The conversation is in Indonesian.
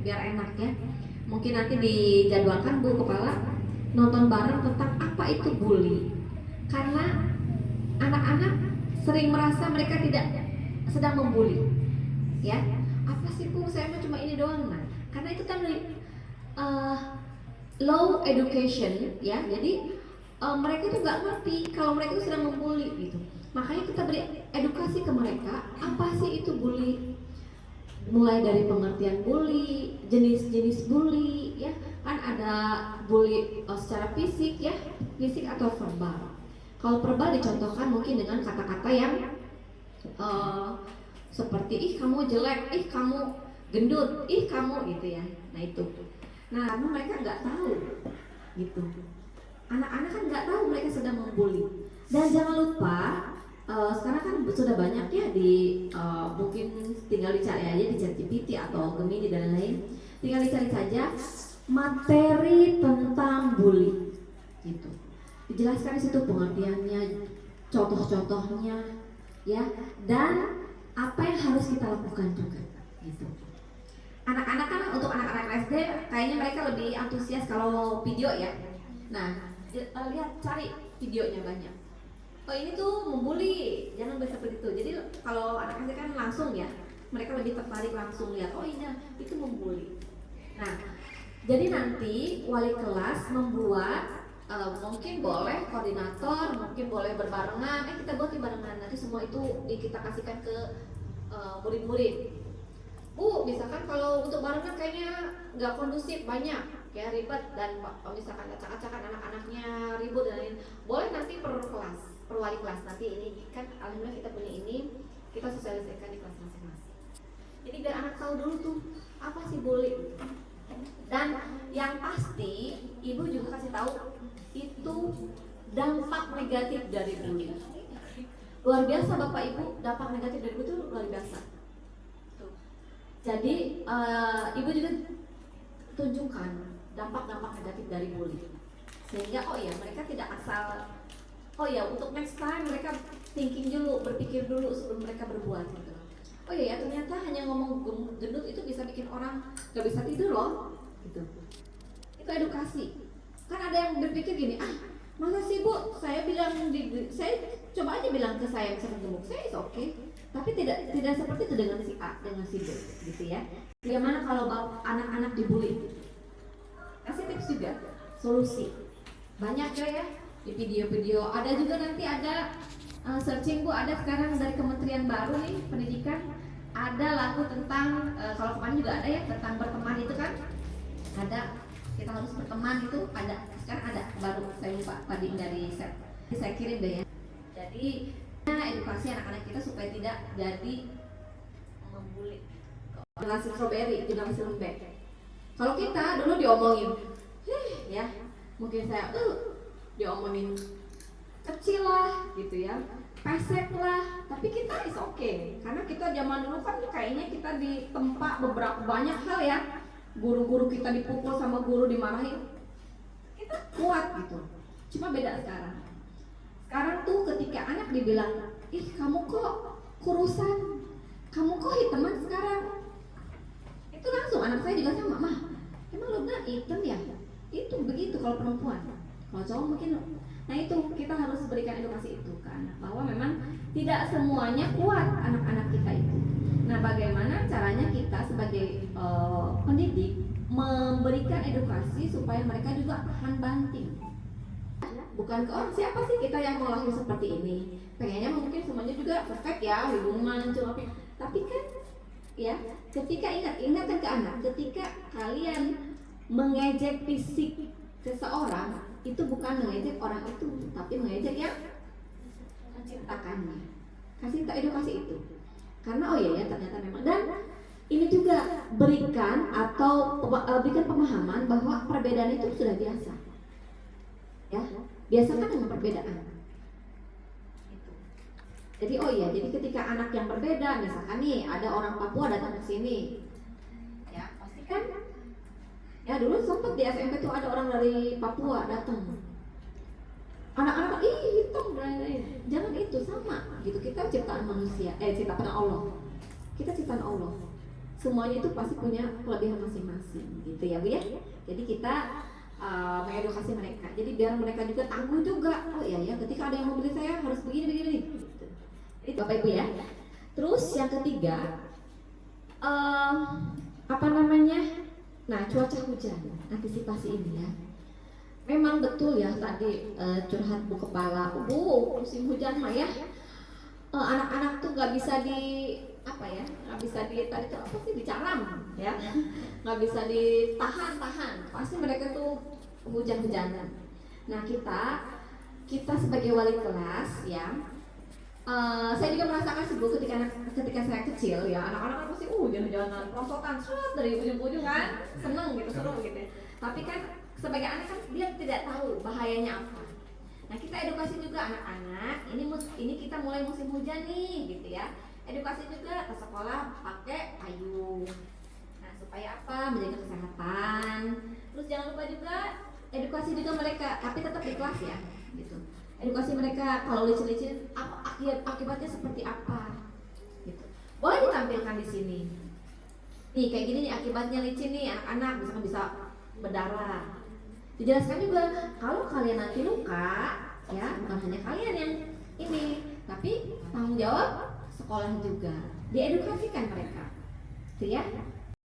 biar enak ya. Mungkin nanti dijadwalkan Bu Kepala nonton bareng tentang apa itu bully. Karena anak-anak sering merasa mereka tidak sedang membuli. Ya, apa sih Bu? Saya mah cuma ini doang. Nah, karena itu kan uh, low education ya. Jadi mereka itu nggak ngerti kalau mereka itu sedang membuli gitu. Makanya kita beri edukasi ke mereka apa sih itu bully, mulai dari pengertian bully, jenis-jenis bully ya, kan ada bully secara fisik ya, fisik atau verbal. Kalau verbal dicontohkan mungkin dengan kata-kata yang seperti ih kamu jelek, ih kamu gendut, ih kamu gitu ya. Nah itu. Nah karena mereka nggak tahu gitu. Anak-anak kan nggak tahu mereka sedang membuli. Dan jangan lupa sekarang kan sudah banyak ya di mungkin tinggal dicari aja di ChatGPT atau Gemini dan lain. Tinggal dicari saja materi tentang bully gitu. Dijelaskan di situ pengertiannya, contoh-contohnya ya, dan apa yang harus kita lakukan juga gitu. Anak-anak kan untuk anak-anak SD kayaknya mereka lebih antusias kalau video ya. Nah, lihat cari videonya banyak. Oh ini tuh membuli, jangan seperti itu. Jadi kalau anak SD kan langsung ya, mereka lebih tertarik langsung lihat. Oh ini itu membuli. Nah, jadi nanti wali kelas membuat mungkin boleh koordinator, mungkin boleh berbarengan. Kita buat barengan. Nanti semua itu kita kasihkan ke murid-murid. Bu, misalkan kalau untuk barengan kayaknya nggak kondusif, banyak ya ribet, dan misalkan acak-acakan anak-anaknya ribut dan lain, boleh nanti per kelas, per wali kelas nanti ini kan alhamdulillah kita punya ini, kita sosialisasikan di kelas masing-masing. Jadi biar anak tahu dulu tuh apa sih bully. Dan yang pasti ibu juga kasih tahu itu dampak negatif dari bully. Luar biasa Bapak Ibu, dampak negatif dari bully itu luar biasa. Jadi ibu juga tunjukkan dampak-dampak negatif dari bully, sehingga oh ya mereka tidak asal oh ya untuk next time mereka thinking dulu, berpikir dulu sebelum mereka berbuat gitu. Oh ya ternyata hanya ngomong gendut itu bisa bikin orang gak bisa tidur loh gitu. Itu edukasi. Kan ada yang berpikir gini, masa sih Bu, saya saya coba aja bilang ke saya misalnya gemuk, saya is okay. Tapi tidak seperti itu dengan si A, dengan si B, gitu ya. Bagaimana kalau anak-anak dibully? Kasih tips juga, solusi. Banyak ya di video-video. Ada juga nanti ada searching Bu, ada sekarang dari Kementerian baru nih Pendidikan, ada lagu tentang kalau kemarin juga ada ya tentang berteman itu kan. Ada kita harus berteman itu ada. Sekarang ada baru saya lupa tadi dari saya kirim deh ya. Jadi edukasi anak-anak kita supaya tidak jadi membuli. Generasi strawberry, generasi lembek. Kalau kita dulu diomongin, ya mungkin saya diomongin kecil lah, gitu ya, pesek lah. Tapi kita is okay, karena kita zaman dulu kan kayaknya kita ditempa beberapa banyak hal ya. Guru-guru kita dipukul sama guru dimarahin, kita kuat gitu. Cuma beda sekarang. Sekarang tuh ketika anak dibilang, ih kamu kok kurusan, kamu kok hitaman sekarang, itu langsung anak saya juga sama, mah emang lo bilang hitam ya? Itu begitu kalau perempuan, kalau cowok mungkin. Nah itu kita harus berikan edukasi itu ke anak, bahwa memang tidak semuanya kuat anak-anak kita itu. Nah bagaimana caranya kita sebagai pendidik memberikan edukasi supaya mereka juga tahan banting. Bukan ke orang, siapa sih kita yang mau lahir seperti ini? Pengennya mungkin semuanya juga perfect ya, hubungan cuma. Tapi kan ya, ketika ingatkan ke anak, ketika kalian mengejek fisik seseorang, itu bukan mengejek orang itu, tapi mengejek yang menciptakannya. Kasih edukasi itu. Karena oh iya ya ternyata memang, dan ini juga berikan atau berikan pemahaman bahwa perbedaan itu sudah biasa. Ya, biasakan dengan perbedaan. Jadi oh iya, jadi ketika anak yang berbeda, misalkan nih ada orang Papua datang ke sini, ya pasti kan, ya dulu sempat di SMP tuh ada orang dari Papua datang. Anak-anak ih hitam dan lain-lain. Jangan itu sama gitu. Kita ciptaan manusia, ciptaan Allah. Kita ciptaan Allah. semuanya itu pasti punya kelebihan masing-masing gitu ya Bu ya. Jadi kita mengedukasi mereka, jadi biar mereka juga tangguh juga. Oh iya ya, ketika ada yang mau beli saya harus begini gitu. Itu Bapak Ibu ya. Terus yang ketiga, apa namanya? Nah, cuaca hujan, antisipasi ini ya. Memang betul ya tadi curhat Bu Kepala, Bu, musim hujan mah ya, anak-anak tuh nggak bisa di apa ya, nggak bisa di tadi itu apa sih dicaram ya, nggak bisa ditahan, pasti mereka tuh hujan-hujanan. Nah kita sebagai wali kelas ya, saya juga merasakan sih Bu ketika saya kecil ya, anak-anak kan pasti hujan-hujanan, perosotan dari ujung-ujung kan, seneng gitu, seru gitu. Tapi kan sebagai anak kan dia tidak tahu bahayanya apa. Nah kita edukasi juga anak-anak, ini kita mulai musim hujan nih gitu ya. Edukasi juga ke sekolah pakai payung. Nah supaya apa? Menjaga kesehatan. Terus jangan lupa juga edukasi juga mereka, tapi tetap di kelas ya, gitu. Edukasi mereka kalau licin-licin apa akibatnya seperti apa, gitu. Boleh ditampilkan di sini. Nih kayak gini nih akibatnya licin nih anak-anak, misalkan bisa berdarah. Dijelaskan juga kalau kalian nanti luka, ya bukan hanya kalian yang ini, tapi tanggung jawab sekolah juga. Diedukasikan mereka, gitu ya.